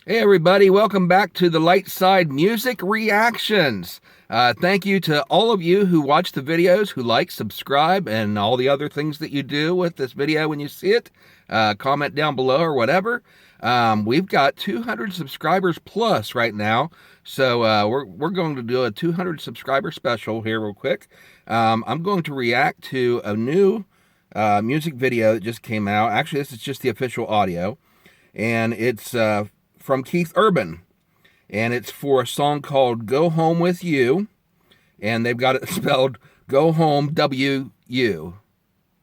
Hey everybody, welcome back to the Light Side Music Reactions. Thank you to all of you who watch the videos, who like, subscribe, and all the other things that you do with this video when you see it. Comment down below or whatever. We've got 200 subscribers plus right now, so we're going to do a 200 subscriber special here real quick. I'm going to react to a new music video that just came out. Actually, this is just the official audio, and it's from Keith Urban, and it's for a song called "Go Home with You," and they've got it spelled "Go Home W-U,"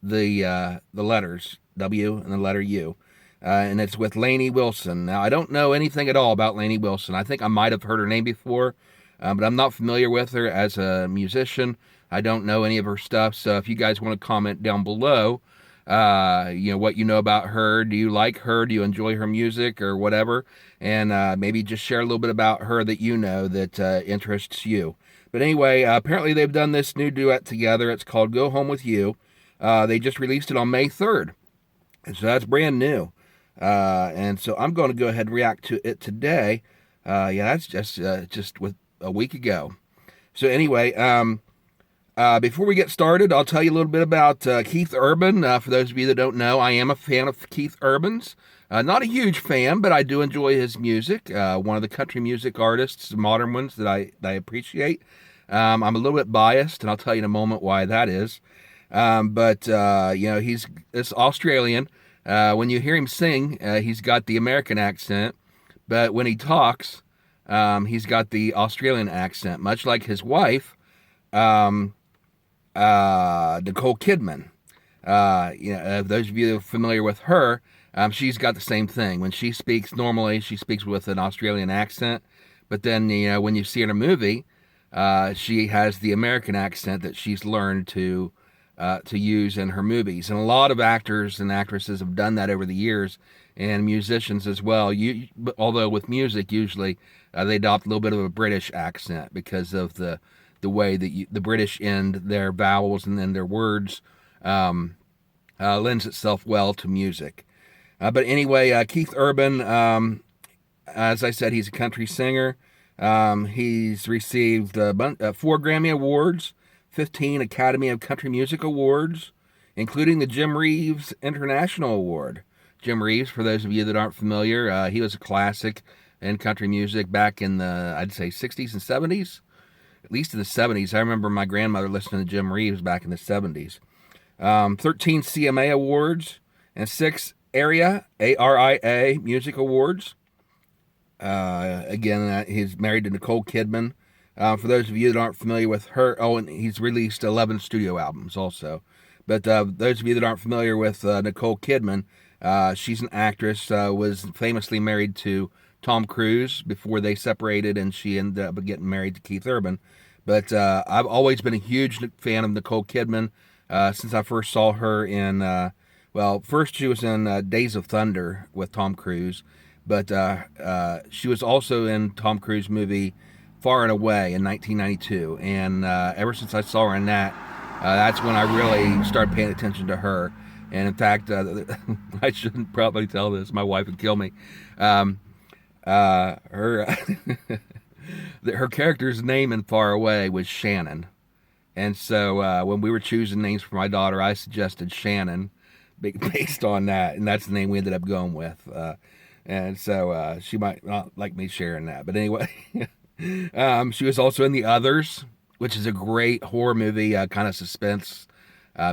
the letters W and the letter U, and it's with Lainey Wilson. Now, I don't know anything at all about Lainey Wilson. I think I might have heard her name before, but I'm not familiar with her as a musician. I don't know any of her stuff, so if you guys want to comment down below, what you know about her. Do you like her? Do you enjoy her music or whatever? And maybe just share a little bit about her that you know that interests you. But anyway, apparently they've done this new duet together. It's called "Go Home with You." They just released it on May 3rd, and so that's brand new. And so I'm going to go ahead and react to it today. That's just with a week ago. So anyway, before we get started, I'll tell you a little bit about Keith Urban. For those of you that don't know, I am a fan of Keith Urban's. Not a huge fan, but I do enjoy his music. One of the country music artists, modern ones, that I appreciate. I'm a little bit biased, and I'll tell you in a moment why that is. But he's this Australian. When you hear him sing, he's got the American accent, but when he talks, he's got the Australian accent, much like his wife. Nicole Kidman. Those of you that are familiar with her, she's got the same thing. When she speaks normally, she speaks with an Australian accent, but then when you see her in a movie, she has the American accent that she's learned to use in her movies. And a lot of actors and actresses have done that over the years, and musicians as well. Although with music, usually they adopt a little bit of a British accent because of the way that the British end their vowels and then their words lends itself well to music. But anyway, Keith Urban, as I said, he's a country singer. He's received 4 Grammy Awards, 15 Academy of Country Music Awards, including the Jim Reeves International Award. Jim Reeves, for those of you that aren't familiar, he was a classic in country music back in the, I'd say, 60s and 70s. At least in the 70s. I remember my grandmother listening to Jim Reeves back in the 70s. 13 CMA Awards and 6 ARIA Music Awards. Again, he's married to Nicole Kidman. For those of you that aren't familiar with her, and he's released 11 studio albums also. But those of you that aren't familiar with Nicole Kidman, she's an actress, was famously married to Tom Cruise before they separated, and she ended up getting married to Keith Urban. But I've always been a huge fan of Nicole Kidman since I first saw her in, first she was in Days of Thunder with Tom Cruise, but she was also in Tom Cruise movie Far and Away in 1992. And ever since I saw her in that, that's when I really started paying attention to her. And in fact, I shouldn't probably tell this. My wife would kill me. Her her character's name in Far Away was Shannon, and so when we were choosing names for my daughter, I suggested Shannon, based on that, and that's the name we ended up going with. And so she might not like me sharing that, but anyway, she was also in The Others, which is a great horror movie, kind of suspense,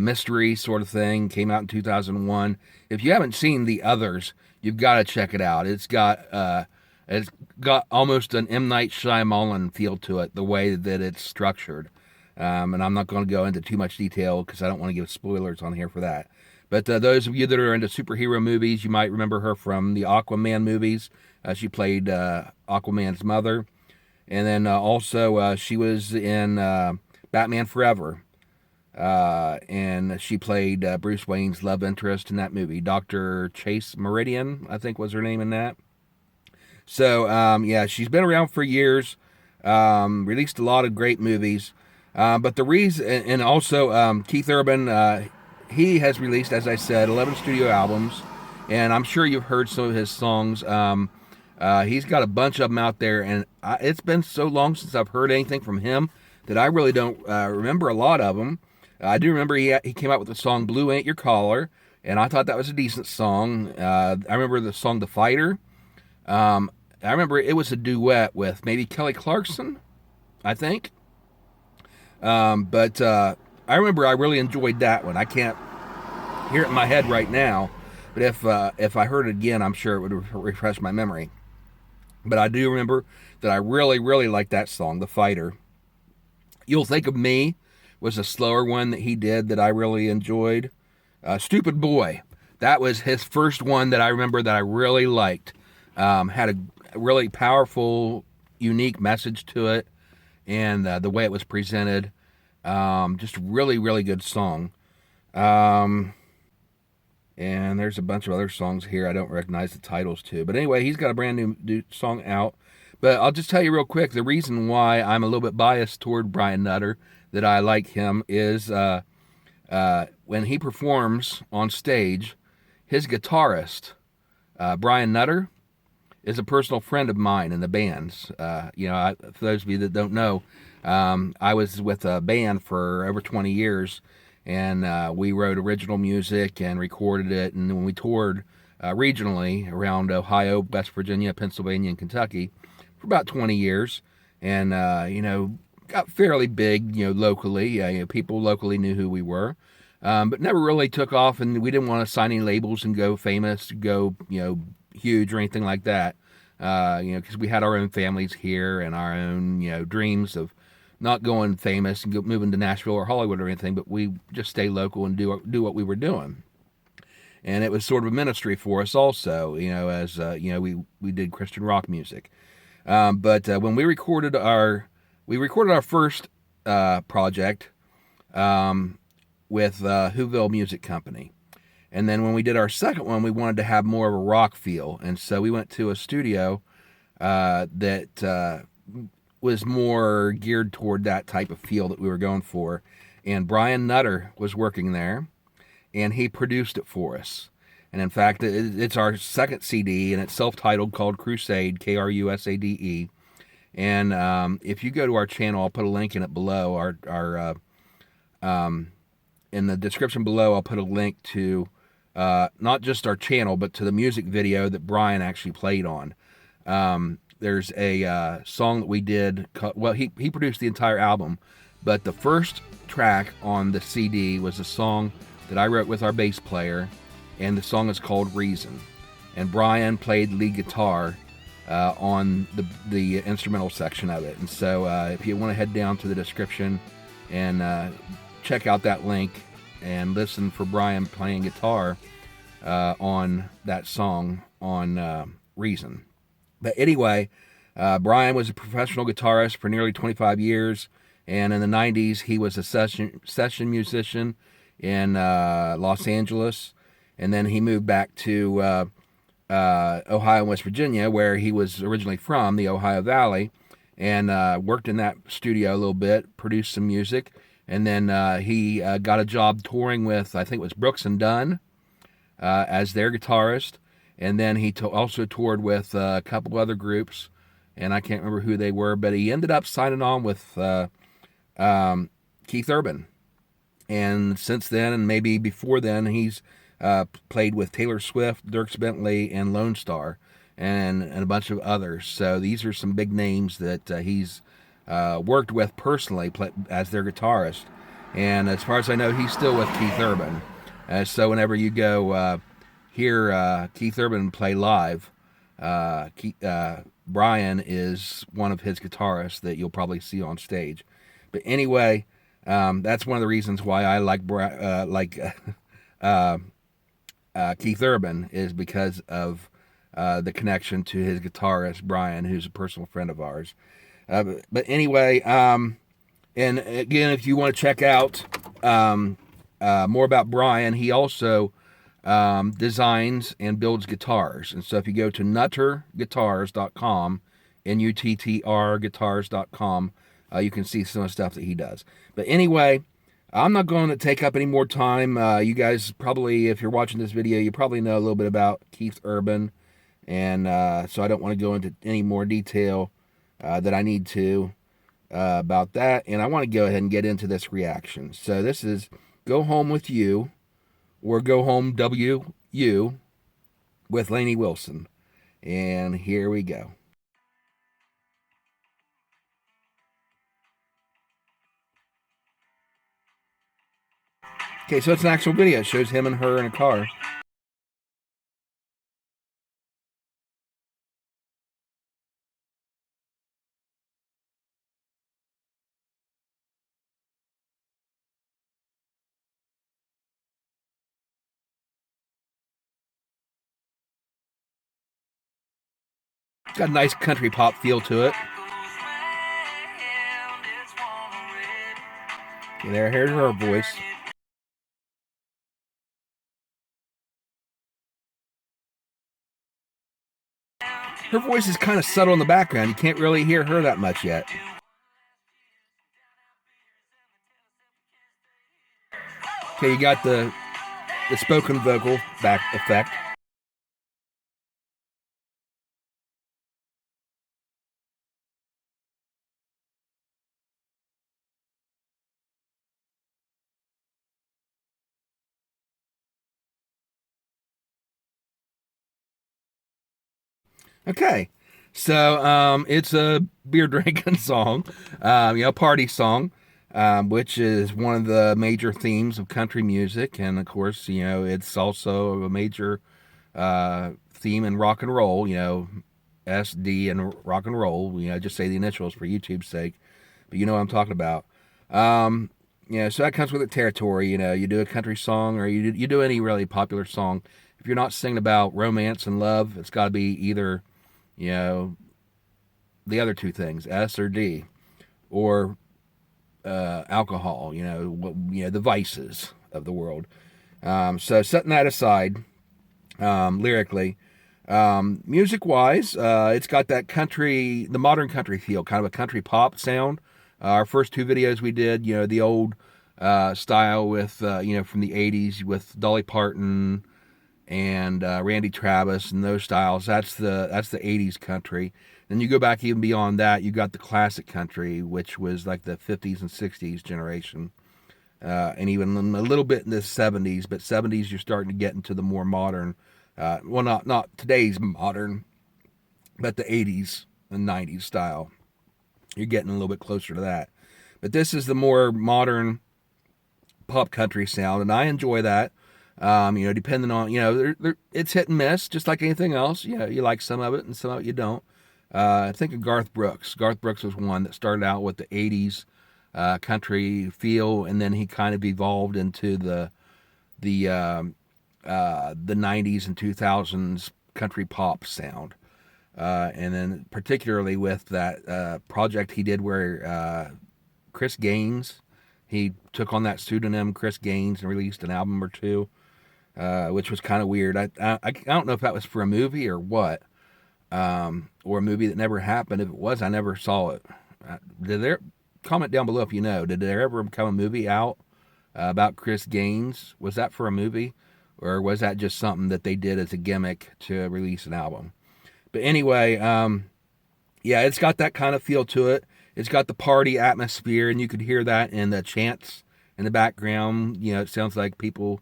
mystery sort of thing. Came out in 2001. If you haven't seen The Others, you've got to check it out. It's got almost an M. Night Shyamalan feel to it, the way that it's structured. And I'm not going to go into too much detail because I don't want to give spoilers on here for that. But those of you that are into superhero movies, you might remember her from the Aquaman movies. She played Aquaman's mother. And then also she was in Batman Forever. And she played Bruce Wayne's love interest in that movie. Dr. Chase Meridian, I think was her name in that. So, she's been around for years, released a lot of great movies. But the reason, and also Keith Urban, he has released, as I said, 11 studio albums, and I'm sure you've heard some of his songs. He's got a bunch of them out there, and it's been so long since I've heard anything from him that I really don't remember a lot of them. I do remember he came out with the song "Blue Ain't Your Collar," and I thought that was a decent song. I remember the song "The Fighter." I remember it was a duet with maybe Kelly Clarkson, I think. But I remember I really enjoyed that one. I can't hear it in my head right now, but if I heard it again, I'm sure it would refresh my memory. But I do remember that I really, really liked that song, "The Fighter." "You'll Think of Me" was a slower one that he did that I really enjoyed. "Stupid Boy," that was his first one that I remember that I really liked. Had a really powerful, unique message to it, and the way it was presented. Just really, really good song. And there's a bunch of other songs here I don't recognize the titles to. But anyway, he's got a brand new song out. But I'll just tell you real quick, the reason why I'm a little bit biased toward Brian Nutter, that I like him, is when he performs on stage, his guitarist, Brian Nutter, is a personal friend of mine in the bands. For those of you that don't know, I was with a band for over 20 years, and we wrote original music and recorded it. And when we toured regionally around Ohio, West Virginia, Pennsylvania, and Kentucky for about 20 years, and got fairly big, locally. People locally knew who we were, but never really took off. And we didn't want to sign any labels and go famous, go huge or anything like that. Because we had our own families here and our own dreams of not going famous and moving to Nashville or Hollywood or anything, but we just stay local and do what we were doing. And it was sort of a ministry for us also, as we did Christian rock music. But when we recorded our first project with Whoville Music Company. And then when we did our second one, we wanted to have more of a rock feel. And so we went to a studio that was more geared toward that type of feel that we were going for. And Brian Nutter was working there, and he produced it for us. And in fact, it's our second CD, and it's self-titled, called Krusade, Krusade. And if you go to our channel, I'll put a link in it below. In the description below, I'll put a link to not just our channel, but to the music video that Brian actually played on. There's a song that we did. He produced the entire album, but the first track on the CD was a song that I wrote with our bass player, and the song is called "Reason." And Brian played lead guitar on the instrumental section of it. And so if you want to head down to the description and check out that link and listen for Brian playing guitar on that song on "Reason." But anyway, Brian was a professional guitarist for nearly 25 years, and in the 90s he was a session musician in Los Angeles, and then he moved back to Ohio and West Virginia, where he was originally from, the Ohio Valley, and worked in that studio a little bit, produced some music, and then he got a job touring with, I think it was Brooks and Dunn, as their guitarist. And then he also toured with a couple other groups, and I can't remember who they were, but he ended up signing on with Keith Urban. And since then, and maybe before then, he's played with Taylor Swift, Dierks Bentley, and Lone Star, and a bunch of others. So these are some big names that he's worked with personally as their guitarist. And as far as I know, he's still with Keith Urban. So whenever you go hear Keith Urban play live, Brian is one of his guitarists that you'll probably see on stage. But anyway, that's one of the reasons why I like Keith Urban, is because of the connection to his guitarist, Brian, who's a personal friend of ours. But anyway, and again, if you want to check out more about Brian, he also designs and builds guitars. And so if you go to nutterguitars.com, N-U-T-T-R guitars.com, you can see some of the stuff that he does. But anyway, I'm not going to take up any more time. You guys probably, if you're watching this video, you probably know a little bit about Keith Urban and so I don't want to go into any more detail that I need to about that. And I want to go ahead and get into this reaction. So this is Go Home With You, or Go Home W.U. with Lainey Wilson. And here we go. Okay, so it's an actual video. It shows him and her in a car. It's got a nice country pop feel to it. Okay, here's her voice. Her voice is kind of subtle in the background. You can't really hear her that much yet. Okay, you got the spoken vocal back effect. Okay, so it's a beer drinking song, party song, which is one of the major themes of country music, and of course, it's also a major theme in rock and roll. SD and rock and roll. Just say the initials for YouTube's sake, but you know what I'm talking about. Um, so that comes with the territory. You do a country song, or you do any really popular song. If you're not singing about romance and love, it's got to be either you know, the other two things, S or D, or alcohol, the vices of the world. So setting that aside, lyrically, music wise, it's got that country, the modern country feel, kind of a country pop sound. Our first two videos we did, the old style with, from the 80s with Dolly Parton and Randy Travis and those styles. That's the 80s country. Then you go back even beyond that, you got the classic country, which was like the 50s and 60s generation, and even a little bit in the 70s. But 70s, you're starting to get into the more modern, well, not today's modern, but the 80s and 90s style. You're getting a little bit closer to that. But this is the more modern pop country sound, and I enjoy that. Depending on, it's hit and miss, just like anything else. You like some of it and some of it you don't. I think of Garth Brooks. Garth Brooks was one that started out with the 80s country feel, and then he kind of evolved into the 90s and 2000s country pop sound. And then particularly with that project he did where Chris Gaines, he took on that pseudonym Chris Gaines and released an album or two, which was kind of weird. I don't know if that was for a movie or what, or a movie that never happened. If it was, I never saw it. Did there? Comment down below if you know. Did there ever become a movie out about Chris Gaines? Was that for a movie, or was that just something that they did as a gimmick to release an album? But anyway, yeah, it's got that kind of feel to it. It's got the party atmosphere, and you could hear that in the chants in the background. It sounds like people,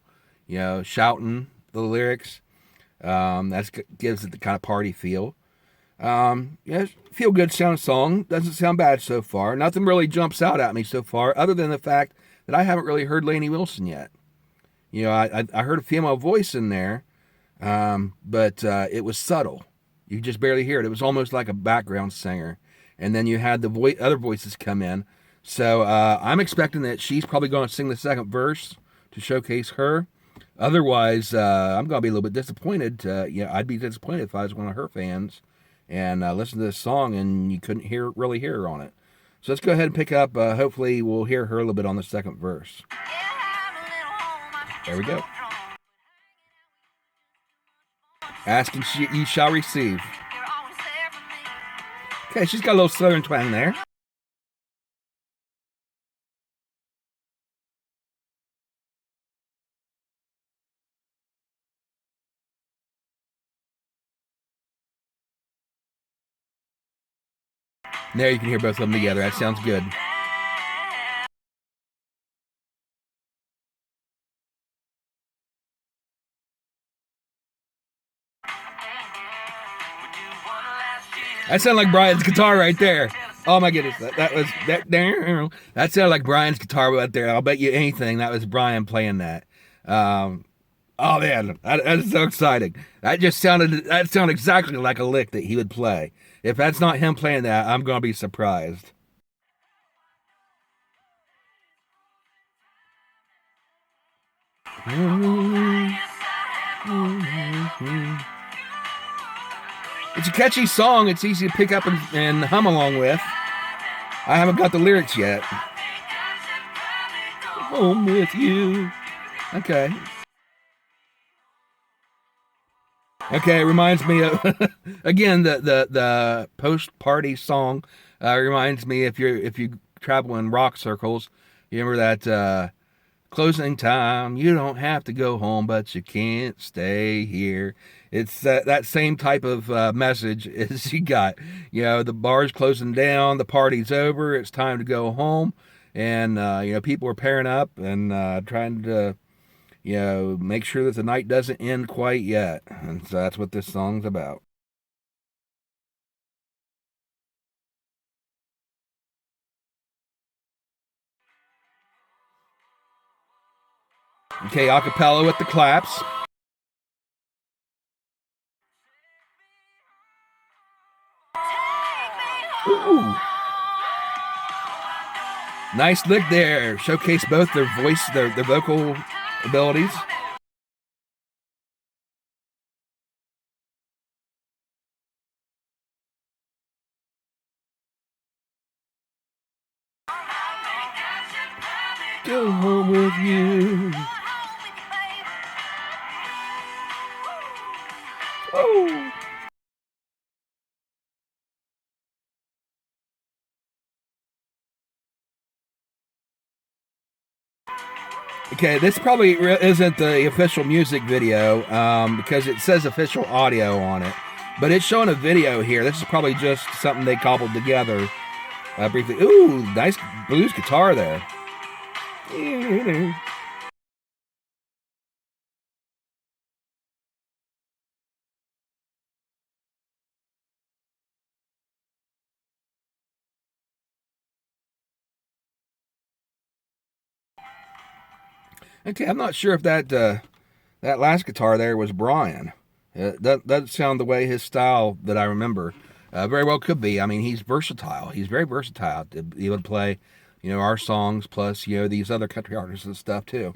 shouting the lyrics. That gives it the kind of party feel. Feel good sound song. Doesn't sound bad so far. Nothing really jumps out at me so far, other than the fact that I haven't really heard Lainey Wilson yet. I heard a female voice in there, but it was subtle. You just barely hear it. It was almost like a background singer. And then you had the other voices come in. So I'm expecting that she's probably going to sing the second verse to showcase her. Otherwise, I'm going to be a little bit disappointed. I'd be disappointed if I was one of her fans and listen to this song and you couldn't really hear her on it. So let's go ahead and pick up. Hopefully, we'll hear her a little bit on the second verse. There we go. Ask and ye shall receive. Okay, she's got a little southern twang there. There you can hear both of them together. That sounds good. That sounded like Brian's guitar right there. Oh my goodness, that sounded like Brian's guitar right there. I'll bet you anything that was Brian playing that. Um, oh man, that is so exciting. That sounded exactly like a lick that he would play. If that's not him playing that, I'm gonna be surprised. It's a catchy song. It's easy to pick up and hum along with. I haven't got the lyrics yet. Home with you. Okay. Okay, it reminds me of again the post party song. Reminds me if you travel in rock circles, you remember that closing time. You don't have to go home, but you can't stay here. It's that same type of message as you got. You know, the bar's closing down, the party's over, it's time to go home, and people are pairing up and trying to make sure that the night doesn't end quite yet. And so that's what this song's about. Okay, acapella with the claps. Ooh. Nice lick there. Showcase both their their vocal abilities. Go home with you. Oh. Okay, this probably isn't the official music video because it says official audio on it, but it's showing a video here. This is probably just something they cobbled together briefly. Ooh, nice blues guitar there. Okay, I'm not sure if that last guitar there was Brian. That doesn't sound the way his style that I remember. Very well could be. I mean, he's versatile. He's very versatile to be able to play, our songs plus these other country artists and stuff too.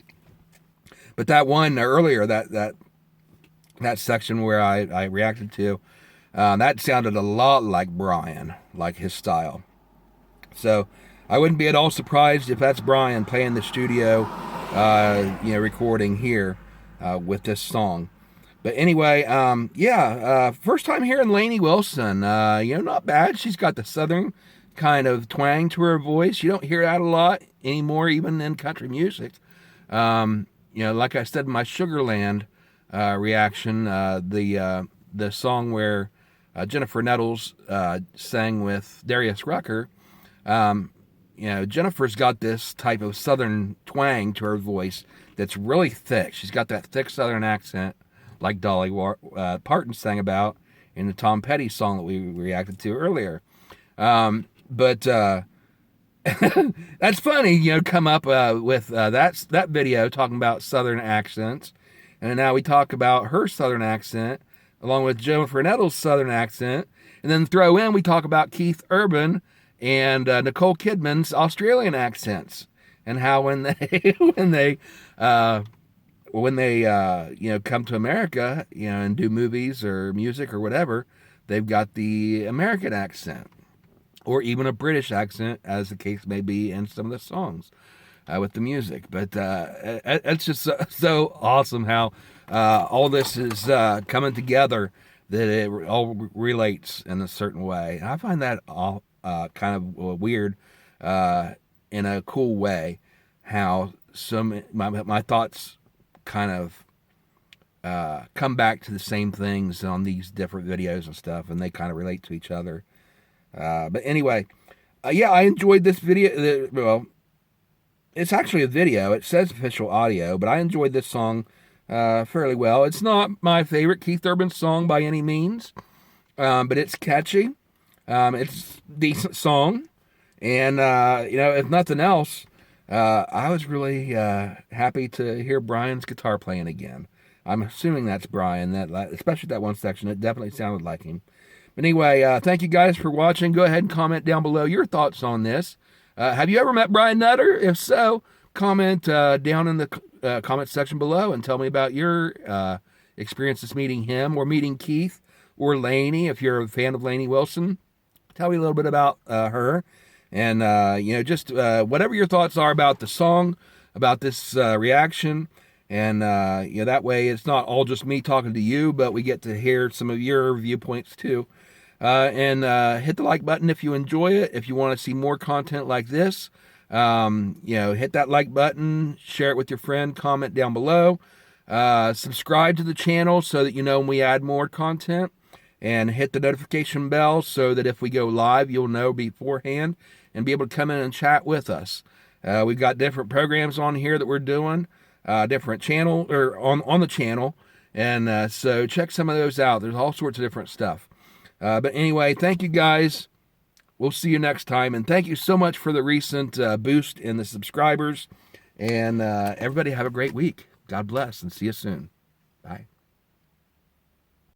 But that one earlier, that section where I reacted to, that sounded a lot like Brian, like his style. So I wouldn't be at all surprised if that's Brian playing the studio, recording here with this song. But anyway, first time hearing Lainey Wilson. Not bad. She's got the southern kind of twang to her voice. You don't hear that a lot anymore, even in country music. Like I said in my Sugarland reaction, the song where Jennifer Nettles sang with Darius Rucker. Jennifer's got this type of southern twang to her voice that's really thick. She's got that thick southern accent, like Dolly Parton sang about in the Tom Petty song that we reacted to earlier. But that's funny, come up with that video talking about southern accents, and now we talk about her southern accent along with Jennifer Nettles' southern accent, and then throw in we talk about Keith Urban and Nicole Kidman's Australian accents, and how when they when they come to America, and do movies or music or whatever, they've got the American accent or even a British accent, as the case may be in some of the songs with the music. But it's just so awesome how all this is coming together, that it all relates in a certain way. And I find that all kind of weird in a cool way, how my thoughts kind of come back to the same things on these different videos and stuff, and they kind of relate to each other. But anyway, yeah, I enjoyed this video. Well, it's actually a video. It says official audio, but I enjoyed this song fairly well. It's not my favorite Keith Urban song by any means, but it's catchy. It's a decent song. And, if nothing else, I was really happy to hear Brian's guitar playing again. I'm assuming that's Brian, especially that one section. It definitely sounded like him. But anyway, thank you guys for watching. Go ahead and comment down below your thoughts on this. Have you ever met Brian Nutter? If so, comment down in the comment section below and tell me about your experiences meeting him or meeting Keith or Lainey. If you're a fan of Lainey Wilson, tell me a little bit about her. And, just whatever your thoughts are about the song, about this reaction. And, that way it's not all just me talking to you, but we get to hear some of your viewpoints too. And hit the like button if you enjoy it. If you want to see more content like this, hit that like button, share it with your friend, comment down below. Subscribe to the channel so that you know when we add more content. And hit the notification bell so that if we go live, you'll know beforehand and be able to come in and chat with us. We've got different programs on here that we're doing, different channel or on the channel. And so check some of those out. There's all sorts of different stuff. But anyway, thank you guys. We'll see you next time. And thank you so much for the recent boost in the subscribers. And everybody have a great week. God bless and see you soon. Bye.